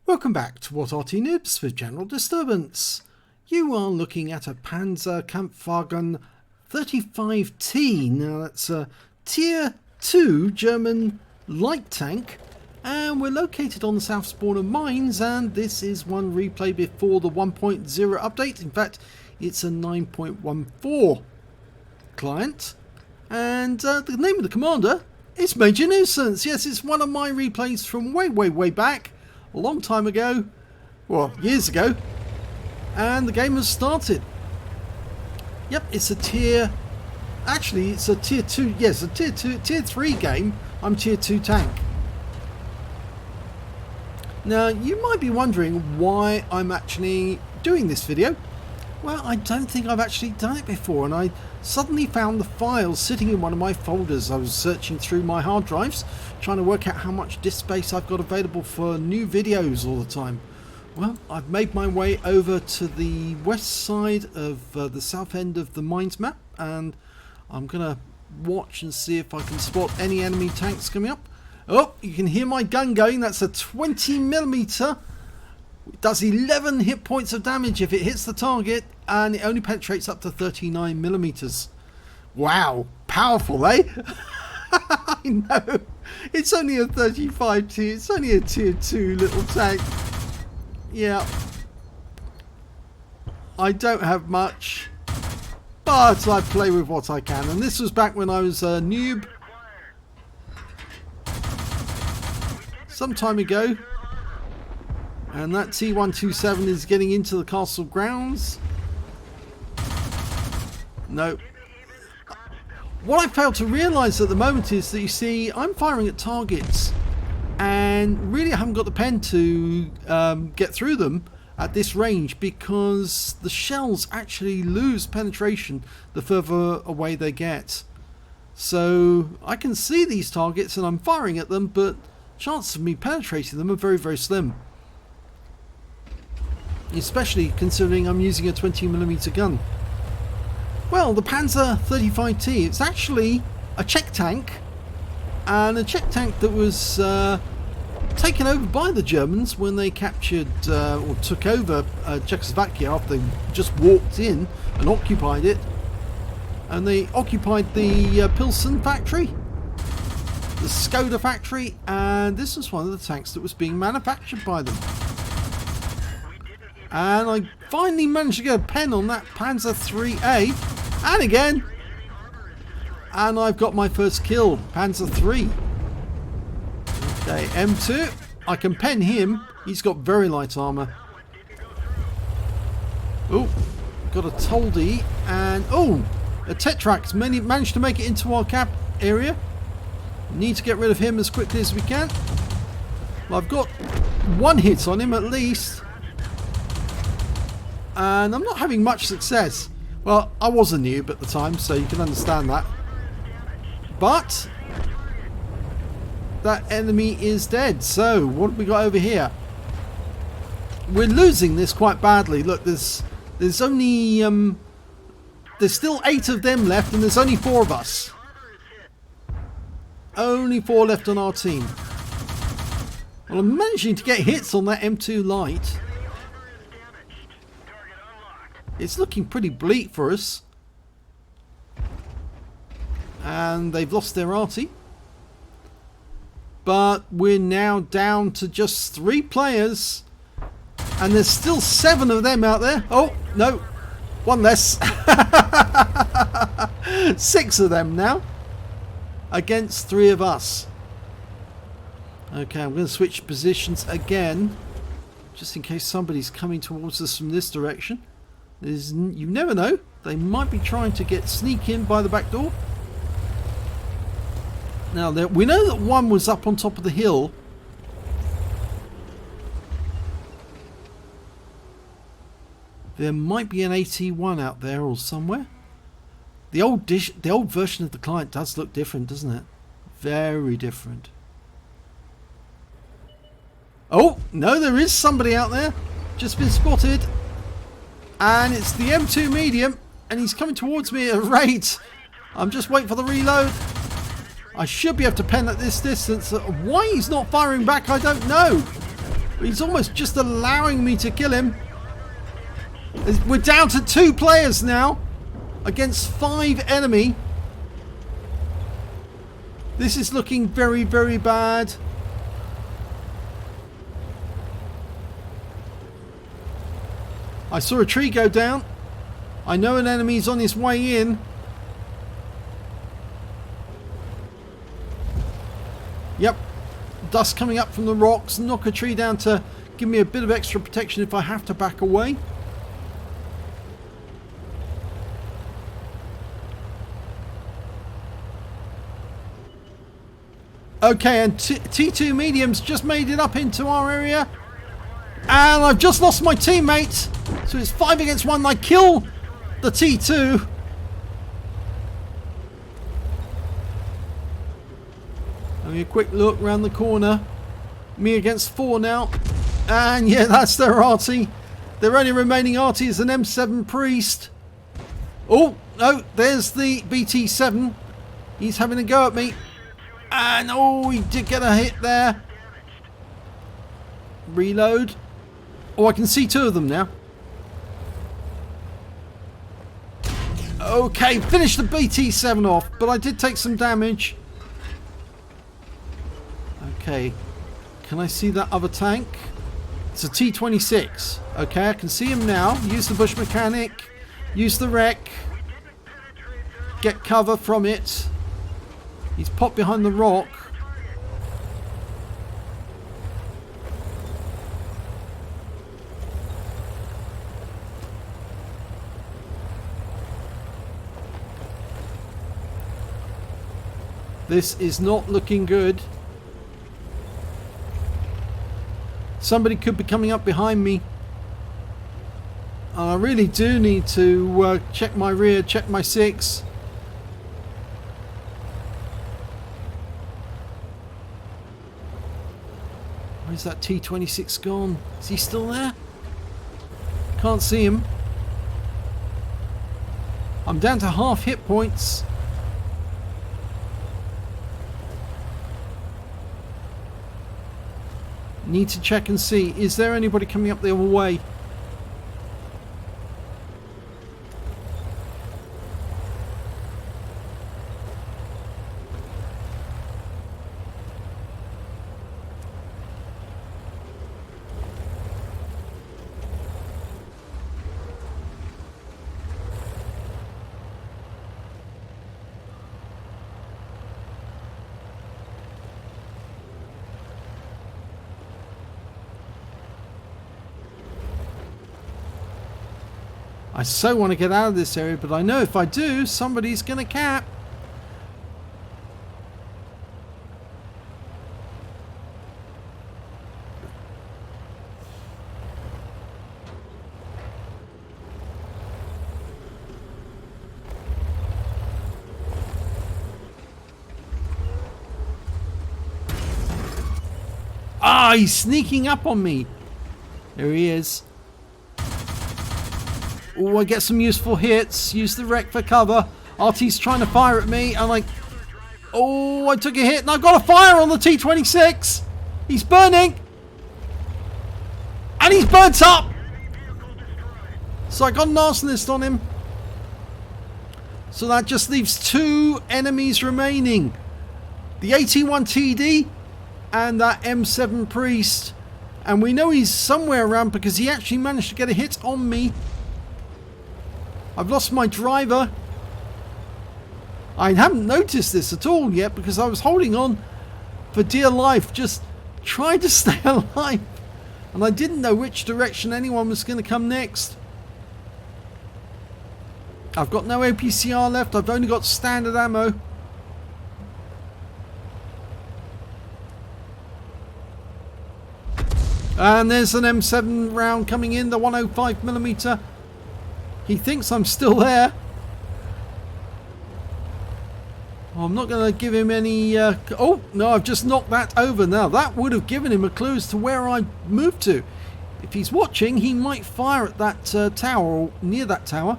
Welcome back to What Arty Noobs with General Disturbance. You are looking at a Pz.Kpfw 35T. Now that's a Tier 2 German light tank, and we're located on the south spawn of mines, and this is one replay before the 1.0 update. In fact, it's a 9.14 client, and the name of the commander is Major Nuisance. Yes, it's one of my replays from way back, a long time ago, well, years ago, and the game has started. Yep, it's a tier, actually it's a tier 2, yes, a tier 3 game. I'm tier 2 tank. Now you might be wondering why I'm actually doing this video. Well, I don't think I've actually done it before, and I suddenly found the file sitting in one of my folders. I was searching through my hard drives, trying to work out how much disk space I've got available for new videos all the time. Well, I've made my way over to the west side of the south end of the mines map, and I'm going to watch and see if I can spot any enemy tanks coming up. Oh, you can hear my gun going. That's a 20mm. It does 11 hit points of damage if it hits the target, and it only penetrates up to 39mm. Wow, powerful, eh? I know. It's only a 35T. It's only a tier 2 little tank. Yeah. I don't have much, but I play with what I can. And this was back when I was a noob, some time ago. And that T127 is getting into the castle grounds. No. What I failed to realise at the moment is that, you see, I'm firing at targets, and really I haven't got the pen to get through them at this range, because the shells actually lose penetration the further away they get. So I can see these targets and I'm firing at them, but chances of me penetrating them are very slim. Especially considering I'm using a 20mm gun. Well, the Panzer 35T, it's actually a Czech tank, and a Czech tank that was taken over by the Germans when they captured or took over Czechoslovakia after they just walked in and occupied it. And they occupied the Pilsen factory, the Skoda factory, and this was one of the tanks that was being manufactured by them. And I finally managed to get a pen on that Panzer 3A, and again, and I've got my first kill, Panzer 3. Okay, M2, I can pen him. He's got very light armor. Oh, got a Toldy, and oh, a Tetrax managed to make it into our cap area. Need to get rid of him as quickly as we can. Well, I've got one hit on him at least, and I'm not having much success. Well, I was a noob at the time, so you can understand that. But that enemy is dead. So what have we got over here? We're losing this quite badly. Look, there's only there's still 8 of them left, and there's only 4 of us. Only 4 left on our team. Well, I'm managing to get hits on that M2 light. It's looking pretty bleak for us. And they've lost their Arty. But we're now down to just 3 players. And there's still 7 of them out there. Oh, no. 1 less. 6 of them now. Against 3 of us. Okay, I'm going to switch positions again, just in case somebody's coming towards us from this direction. You never know. They might be trying to sneak in by the back door. Now, we know that one was up on top of the hill. There might be an AT1 out there or somewhere. The old version of the client does look different, doesn't it? Very different. Oh, no, there is somebody out there. Just been spotted. And it's the M2 medium, and he's coming towards me at a rate. I'm just waiting for the reload. I should be able to pen at this distance. Why he's not firing back, I don't know. He's almost just allowing me to kill him. We're down to 2 players now against 5 enemy. This is looking very, very bad. I saw a tree go down. I know an enemy's on his way in. Yep. Dust coming up from the rocks. Knock a tree down to give me a bit of extra protection if I have to back away. Okay, and T2 mediums just made it up into our area. And I've just lost my teammate. So it's 5 against 1. I kill the T2. Having a quick look around the corner. Me against 4 now. And yeah, that's their Arty. Their only remaining Arty is an M7 Priest. Oh, no, there's the BT7. He's having a go at me. And oh, he did get a hit there. Reload. Oh, I can see 2 of them now. Okay, finish the BT7 off, but I did take some damage. Okay, can I see that other tank? It's a T26. Okay, I can see him now. Use the bush mechanic. Use the wreck. Get cover from it. He's popped behind the rock. This is not looking good. Somebody could be coming up behind me. I really do need to check my rear, check my 6. Where's that T26 gone? Is he still there? Can't see him. I'm down to half hit points. Need to check and see. Is there anybody coming up the other way? I so want to get out of this area, but I know if I do, somebody's going to cap. Ah, he's sneaking up on me. There he is. Oh, I get some useful hits. Use the wreck for cover. Arty's trying to fire at me. I'm like, oh, I took a hit and I've got a fire on the T26. He's burning. And he's burnt up. So I got an arsonist on him. So that just leaves 2 enemies remaining. The 81TD and that M7 Priest. And we know he's somewhere around because he actually managed to get a hit on me. I've lost my driver. I haven't noticed this at all yet because I was holding on for dear life, just trying to stay alive. And I didn't know which direction anyone was going to come next. I've got no APCR left. I've only got standard ammo. And there's an M7 round coming in, the 105mm. He thinks I'm still there. Oh, I'm not going to give him any... oh, no, I've just knocked that over now. That would have given him a clue as to where I moved to. If he's watching, he might fire at that tower or near that tower.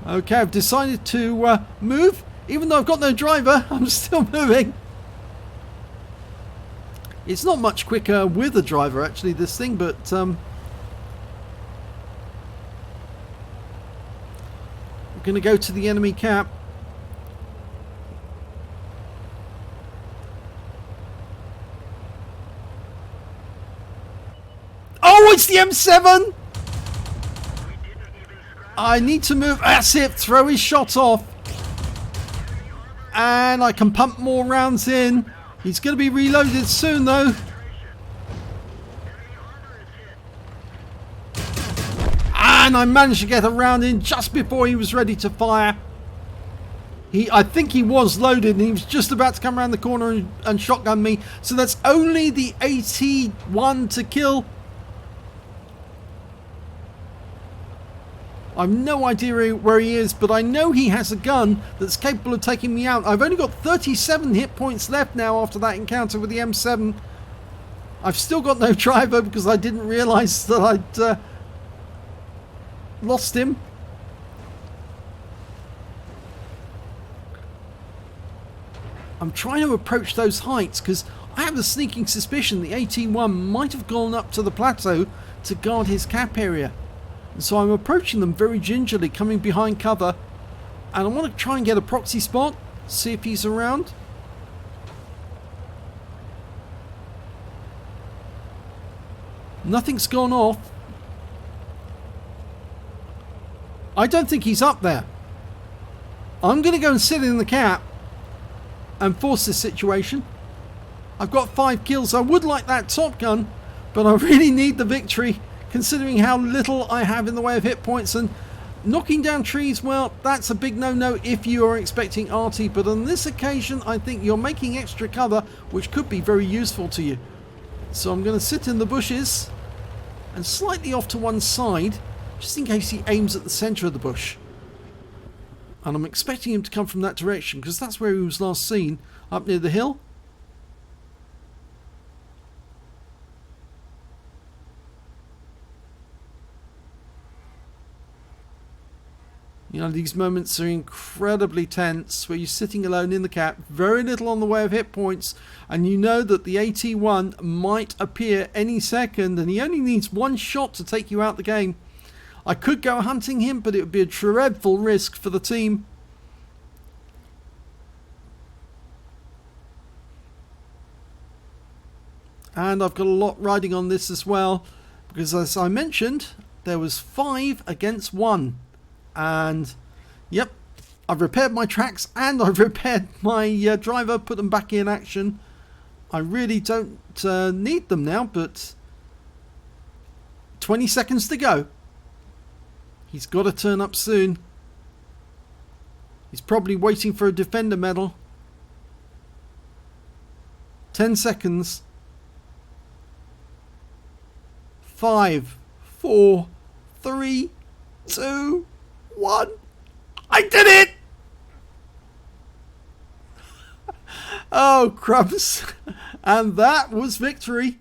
Okay, I've decided to move. Even though I've got no driver, I'm still moving. It's not much quicker with a driver, actually, this thing, but we're going to go to the enemy cap. Oh, it's the M7! I need to move. That's it. Throw his shot off. And I can pump more rounds in. He's going to be reloaded soon, though. And I managed to get a round in just before he was ready to fire. I think he was loaded and he was just about to come around the corner and shotgun me. So that's only the 81 to kill. I've no idea where he is, but I know he has a gun that's capable of taking me out. I've only got 37 hit points left now after that encounter with the M7. I've still got no driver because I didn't realise that I'd lost him. I'm trying to approach those heights because I have a sneaking suspicion the AT1 might have gone up to the plateau to guard his cap area. So I'm approaching them very gingerly, coming behind cover, and I want to try and get a proxy spot, see if he's around. Nothing's gone off. I don't think he's up there. I'm going to go and sit in the cap and force this situation. I've got 5 kills. I would like that top gun, but I really need the victory, considering how little I have in the way of hit points. And knocking down trees, well, that's a big no-no if you are expecting Arty, but on this occasion I think you're making extra cover, which could be very useful to you. So I'm going to sit in the bushes and slightly off to one side, just in case he aims at the centre of the bush. And I'm expecting him to come from that direction, because that's where he was last seen, up near the hill. You know, these moments are incredibly tense where you're sitting alone in the cap, very little on the way of hit points, and you know that the AT1 might appear any second and he only needs one shot to take you out the game. I could go hunting him, but it would be a dreadful risk for the team. And I've got a lot riding on this as well, because as I mentioned, there was 5 against 1. And yep, I've repaired my tracks and I've repaired my driver, put them back in action. I really don't need them now, but 20 seconds to go. He's got to turn up soon. He's probably waiting for a defender medal. 10 seconds. 5, 4, 3, 2, 1. I did it! Oh, crumbs. And that was victory.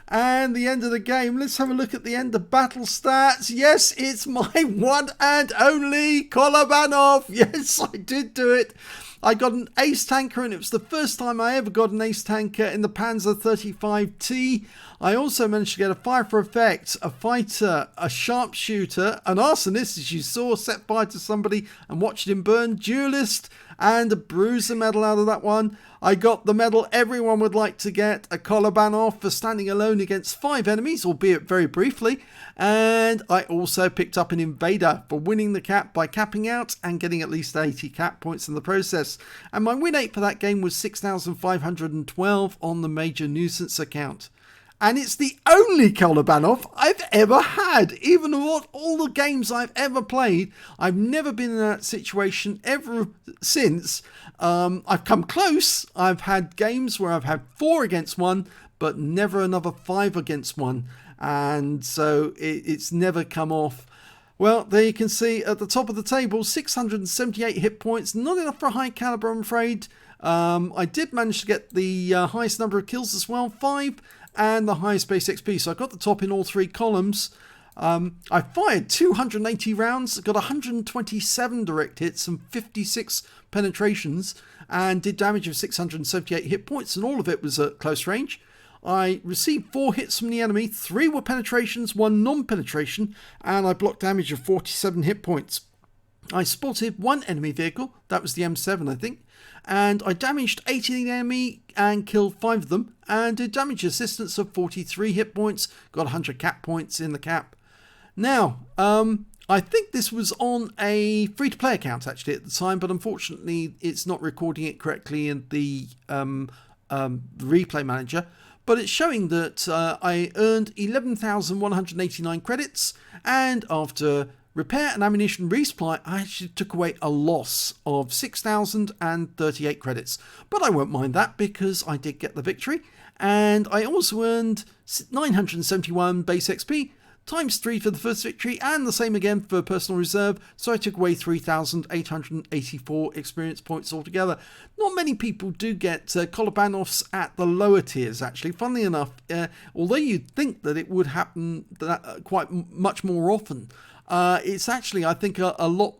And the end of the game. Let's have a look at the end of battle stats. Yes, it's my one and only Kolobanov. Yes, I did do it. I got an ace tanker, and it was the first time I ever got an ace tanker in the Panzer 35T. I also managed to get a fire for effect, a fighter, a sharpshooter, an arsonist, as you saw, set fire to somebody and watched him burn, duelist, and a bruiser medal out of that one. I got the medal everyone would like to get, a Kolobanov for standing alone against 5 enemies, albeit very briefly. And I also picked up an Invader for winning the cap by capping out and getting at least 80 cap points in the process. And my win rate for that game was 6,512 on the Major Nuisance account. And it's the only Kolobanov I've ever had. Even with all the games I've ever played, I've never been in that situation ever since. I've come close. I've had games where I've had 4 against 1, but never another 5 against 1. And so it's never come off. Well, there you can see at the top of the table, 678 hit points. Not enough for a high caliber, I'm afraid. I did manage to get the highest number of kills as well, 5. And the highest base XP, so I got the top in all 3 columns. I fired 280 rounds, got 127 direct hits and 56 penetrations, and did damage of 678 hit points, and all of it was at close range. I received 4 hits from the enemy, 3 were penetrations, 1 non-penetration, and I blocked damage of 47 hit points. I spotted 1 enemy vehicle, that was the M7 I think, and I damaged 18 enemy and killed 5 of them, and did damage assistance of 43 hit points, got 100 cap points in the cap. Now, I think this was on a free-to-play account actually at the time, but unfortunately it's not recording it correctly in the replay manager. But it's showing that I earned 11,189 credits, and after repair and ammunition resupply, I actually took away a loss of 6,038 credits. But I won't mind that because I did get the victory, and I also earned 971 base XP, times 3 for the first victory, and the same again for personal reserve, so I took away 3,884 experience points altogether. Not many people do get Kolobanovs at the lower tiers actually, funnily enough, although you'd think that it would happen quite much more often. It's actually, I think, a lot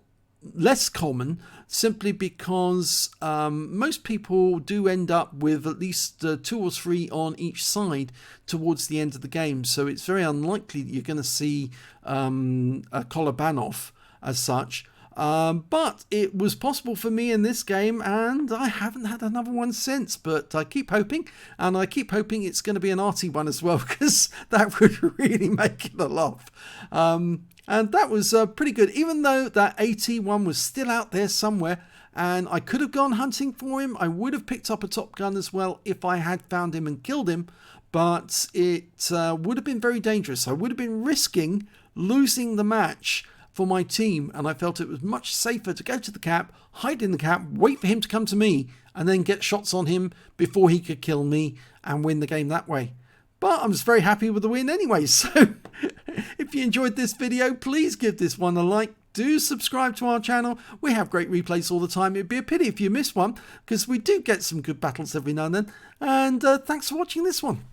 less common, simply because most people do end up with at least 2 or 3 on each side towards the end of the game, so it's very unlikely that you're going to see a Kolobanov as such. But it was possible for me in this game, and I haven't had another one since, but I keep hoping, and I keep hoping it's going to be an Arty one as well, because that would really make it a laugh. And that was pretty good, even though that AT one was still out there somewhere, and I could have gone hunting for him. I would have picked up a Top Gun as well if I had found him and killed him, but it would have been very dangerous. I would have been risking losing the match for my team, and I felt it was much safer to go to the cap, hide in the cap, wait for him to come to me, and then get shots on him before he could kill me and win the game that way. But I was very happy with the win anyway, so if you enjoyed this video, please give this one a like. Do subscribe to our channel. We have great replays all the time. It'd be a pity if you miss one, because we do get some good battles every now and then. And thanks for watching this one.